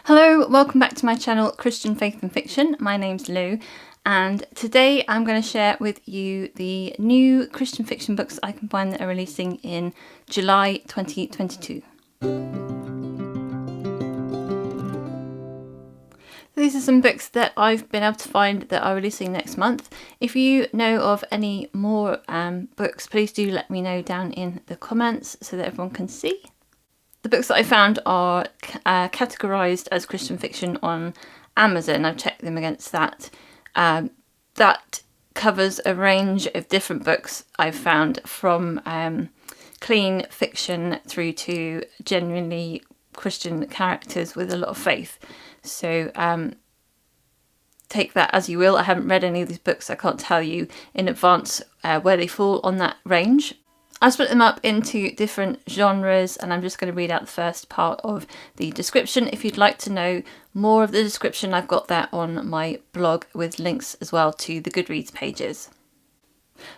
Hello, welcome back to my channel Christian Faith and Fiction. My name's Lou and today I'm going to share with you the new Christian fiction books I can find that are releasing in July 2022. These are some books that I've been able to find that are releasing next month. If you know of any more books, please do let me know down in the comments so that everyone can see. The books that I found are categorised as Christian fiction on Amazon. I've checked them against that. That covers a range of different books I've found, from clean fiction through to genuinely Christian characters with a lot of faith. So take that as you will. I haven't read any of these books. I can't tell you in advance where they fall on that range. I split them up into different genres and I'm just going to read out the first part of the description. If you'd like to know more of the description, I've got that on my blog with links as well to the Goodreads pages.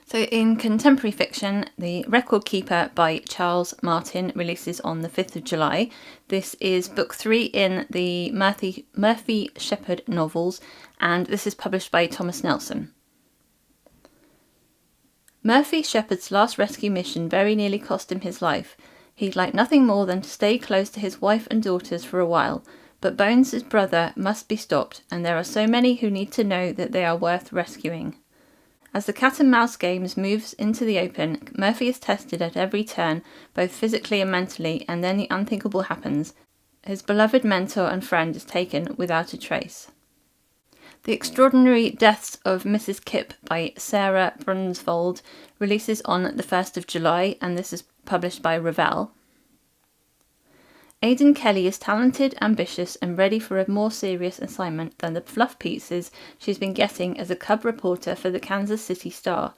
So in contemporary fiction, The Record Keeper by Charles Martin releases on the 5th of July. This is book 3 in the Murphy Shepherd novels and this is published by Thomas Nelson. Murphy Shepherd's last rescue mission very nearly cost him his life. He'd like nothing more than to stay close to his wife and daughters for a while, but Bones, his brother, must be stopped, and there are so many who need to know that they are worth rescuing. As the cat and mouse games moves into the open, Murphy is tested at every turn, both physically and mentally, and then the unthinkable happens. His beloved mentor and friend is taken without a trace. The Extraordinary Deaths of Mrs. Kipp by Sara Brunsvold releases on the 1st of July and this is published by Revell. Aidan Kelly is talented, ambitious and ready for a more serious assignment than the fluff pieces she's been getting as a cub reporter for the Kansas City Star.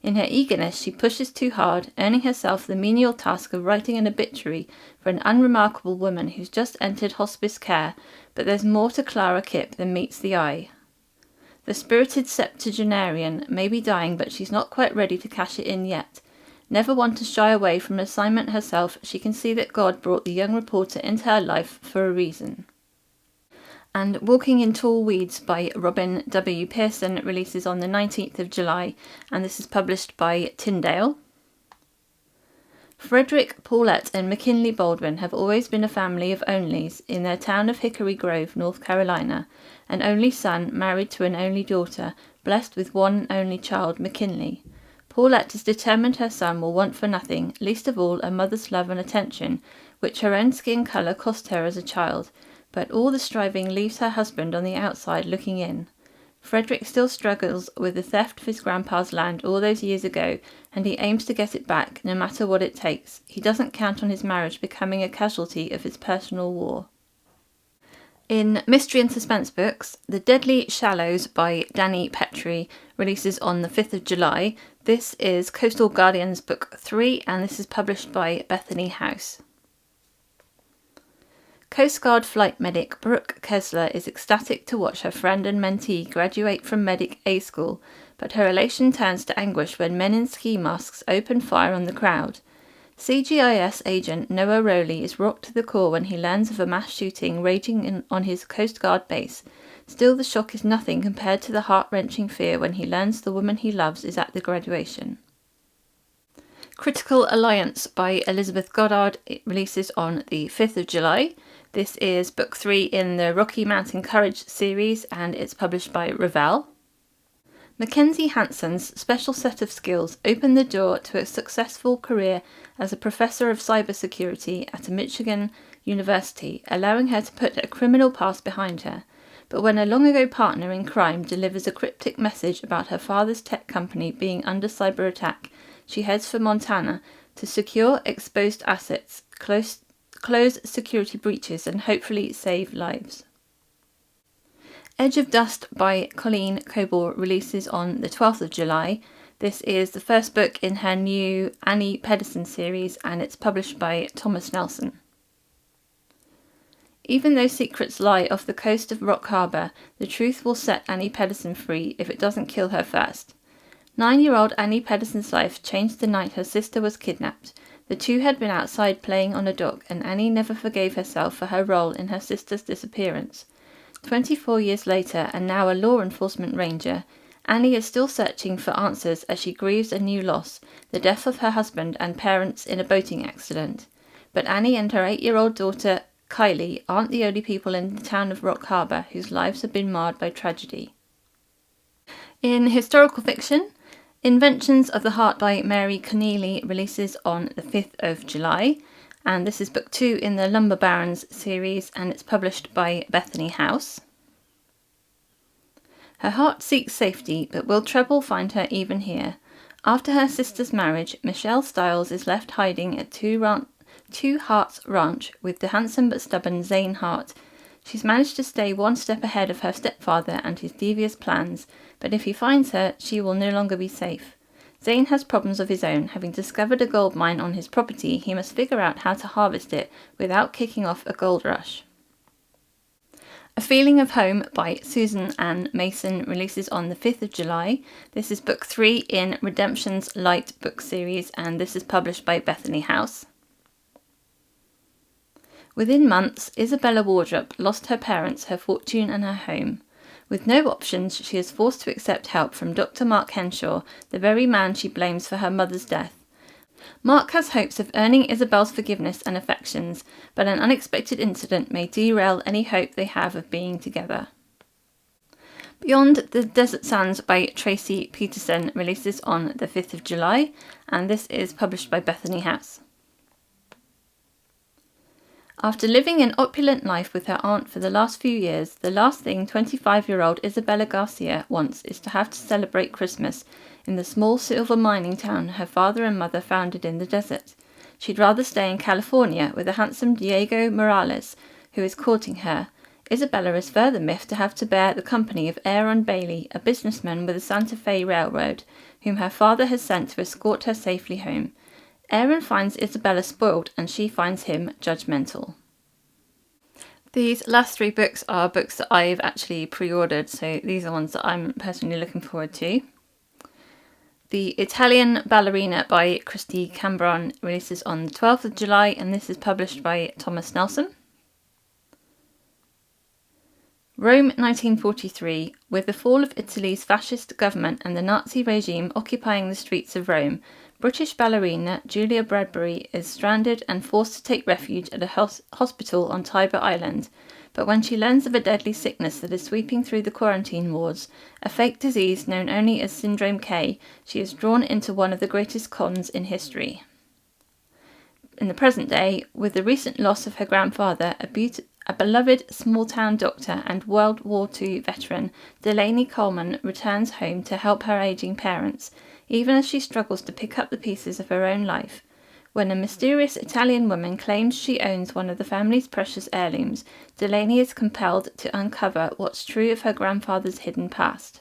In her eagerness, she pushes too hard, earning herself the menial task of writing an obituary for an unremarkable woman who's just entered hospice care, but there's more to Clara Kipp than meets the eye. The spirited septuagenarian may be dying, but she's not quite ready to cash it in yet. Never one to shy away from an assignment herself, she can see that God brought the young reporter into her life for a reason. And Walking in Tall Weeds by Robin W. Pearson releases on the 19th of July, and this is published by Tyndale. Frederick, Paulette and McKinley Baldwin have always been a family of onlys in their town of Hickory Grove, North Carolina. An only son married to an only daughter, blessed with one and only child, McKinley. Paulette is determined her son will want for nothing, least of all a mother's love and attention, which her own skin colour cost her as a child, but all the striving leaves her husband on the outside looking in. Frederick still struggles with the theft of his grandpa's land all those years ago, and he aims to get it back, no matter what it takes. He doesn't count on his marriage becoming a casualty of his personal war. In mystery and suspense books, The Deadly Shallows by Dani Pettrey releases on the 5th of July. This is Coastal Guardians Book 3, and this is published by Bethany House. Coast Guard flight medic Brooke Kessler is ecstatic to watch her friend and mentee graduate from Medic A School, but her elation turns to anguish when men in ski masks open fire on the crowd. CGIS agent Noah Rowley is rocked to the core when he learns of a mass shooting raging on his Coast Guard base. Still, the shock is nothing compared to the heart-wrenching fear when he learns the woman he loves is at the graduation. Critical Alliance by Elizabeth Goddard. It releases on the 5th of July. This is book 3 in the Rocky Mountain Courage series and it's published by Revell. Mackenzie Hanson's special set of skills opened the door to a successful career as a professor of cybersecurity at a Michigan university, allowing her to put a criminal past behind her. But when a long-ago partner in crime delivers a cryptic message about her father's tech company being under cyber attack, she heads for Montana to secure exposed assets, close security breaches and hopefully save lives. Edge of Dust by Colleen Coble releases on the 12th of July. This is the first book in her new Annie Peterson series and it's published by Thomas Nelson. Even though secrets lie off the coast of Rock Harbour, the truth will set Annie Peterson free if it doesn't kill her first. 9-year-old Annie Peterson's life changed the night her sister was kidnapped. The two had been outside playing on a dock, and Annie never forgave herself for her role in her sister's disappearance. 24 years later, and now a law enforcement ranger, Annie is still searching for answers as she grieves a new loss, the death of her husband and parents in a boating accident. But Annie and her 8-year-old daughter, Kylie, aren't the only people in the town of Rock Harbour whose lives have been marred by tragedy. In historical fiction, Inventions of the Heart by Mary Connealy releases on the 5th of July, and this is book 2 in the Lumber Barons series, and it's published by Bethany House. Her heart seeks safety, but will trouble find her even here? After her sister's marriage, Michelle Stiles is left hiding at Two Hearts Ranch with the handsome but stubborn Zane Hart. She's managed to stay one step ahead of her stepfather and his devious plans, but if he finds her, she will no longer be safe. Zane has problems of his own. Having discovered a gold mine on his property, he must figure out how to harvest it without kicking off a gold rush. A Feeling of Home by Susan Ann Mason releases on the 5th of July. This is book 3 in Redemption's Light book series, and this is published by Bethany House. Within months, Isabella Wardrop lost her parents, her fortune and her home. With no options, she is forced to accept help from Dr. Mark Henshaw, the very man she blames for her mother's death. Mark has hopes of earning Isabel's forgiveness and affections, but an unexpected incident may derail any hope they have of being together. Beyond the Desert Sands by Tracie Peterson releases on the 5th of July, and this is published by Bethany House. After living an opulent life with her aunt for the last few years, the last thing 25-year-old Isabella Garcia wants is to have to celebrate Christmas in the small silver mining town her father and mother founded in the desert. She'd rather stay in California with the handsome Diego Morales, who is courting her. Isabella is further miffed to have to bear the company of Aaron Bailey, a businessman with the Santa Fe Railroad, whom her father has sent to escort her safely home. Aaron finds Isabella spoiled and she finds him judgmental. These last 3 books are books that I've actually pre-ordered, so these are ones that I'm personally looking forward to. The Italian Ballerina by Kristy Cambron releases on the 12th of July, and this is published by Thomas Nelson. Rome 1943. With the fall of Italy's fascist government and the Nazi regime occupying the streets of Rome, British ballerina Julia Bradbury is stranded and forced to take refuge at a hospital on Tiber Island. But when she learns of a deadly sickness that is sweeping through the quarantine wards, a fake disease known only as Syndrome K, she is drawn into one of the greatest cons in history. In the present day, with the recent loss of her grandfather, a beloved small-town doctor and World War II veteran, Delaney Coleman returns home to help her aging parents, even as she struggles to pick up the pieces of her own life. When a mysterious Italian woman claims she owns one of the family's precious heirlooms, Delaney is compelled to uncover what's true of her grandfather's hidden past.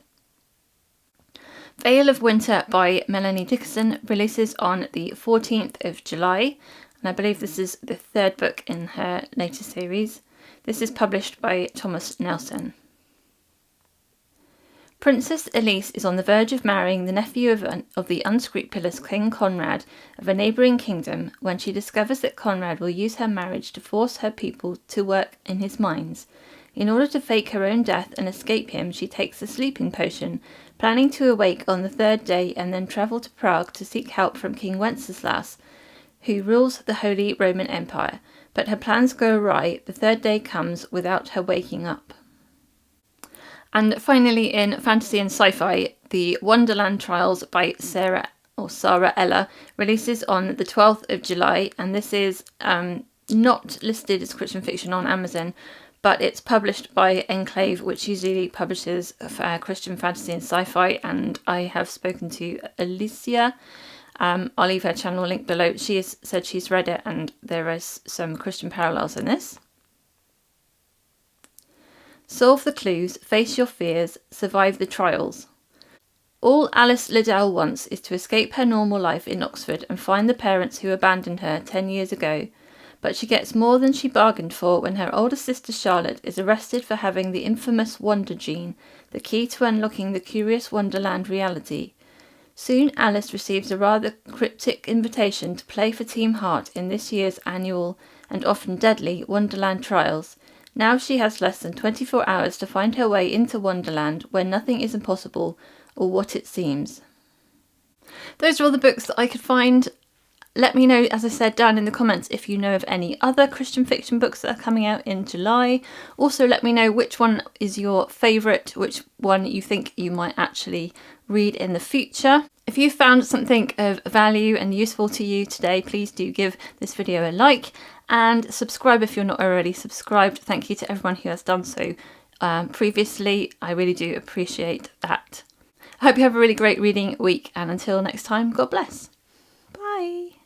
Veil of Winter by Melanie Dickerson releases on the 14th of July, and I believe this is the 3rd book in her latest series. This is published by Thomas Nelson. Princess Elise is on the verge of marrying the nephew of the unscrupulous King Conrad of a neighbouring kingdom when she discovers that Conrad will use her marriage to force her people to work in his mines. In order to fake her own death and escape him, she takes a sleeping potion, planning to awake on the 3rd day and then travel to Prague to seek help from King Wenceslas, who rules the Holy Roman Empire. But her plans go awry. The 3rd day comes without her waking up. And finally, in fantasy and sci-fi, the Wonderland Trials by Sara Ella releases on the 12th of July, and this is not listed as Christian fiction on Amazon, but it's published by Enclave, which usually publishes Christian fantasy and sci-fi, and I have spoken to Alicia. I'll leave her channel link below. She has said she's read it, and there is some Christian parallels in this. Solve the clues, face your fears, survive the trials. All Alice Liddell wants is to escape her normal life in Oxford and find the parents who abandoned her 10 years ago. But she gets more than she bargained for when her older sister Charlotte is arrested for having the infamous Wonder Gene, the key to unlocking the curious Wonderland reality. Soon Alice receives a rather cryptic invitation to play for Team Heart in this year's annual and often deadly Wonderland trials. Now she has less than 24 hours to find her way into Wonderland, where nothing is impossible, or what it seems. Those are all the books that I could find. Let me know, as I said, down in the comments if you know of any other Christian fiction books that are coming out in July. Also, let me know which one is your favourite, which one you think you might actually read in the future. If you found something of value and useful to you today, please do give this video a like and subscribe if you're not already subscribed. Thank you to everyone who has done so previously. I really do appreciate that. I hope you have a really great reading week, and until next time, God bless. Bye.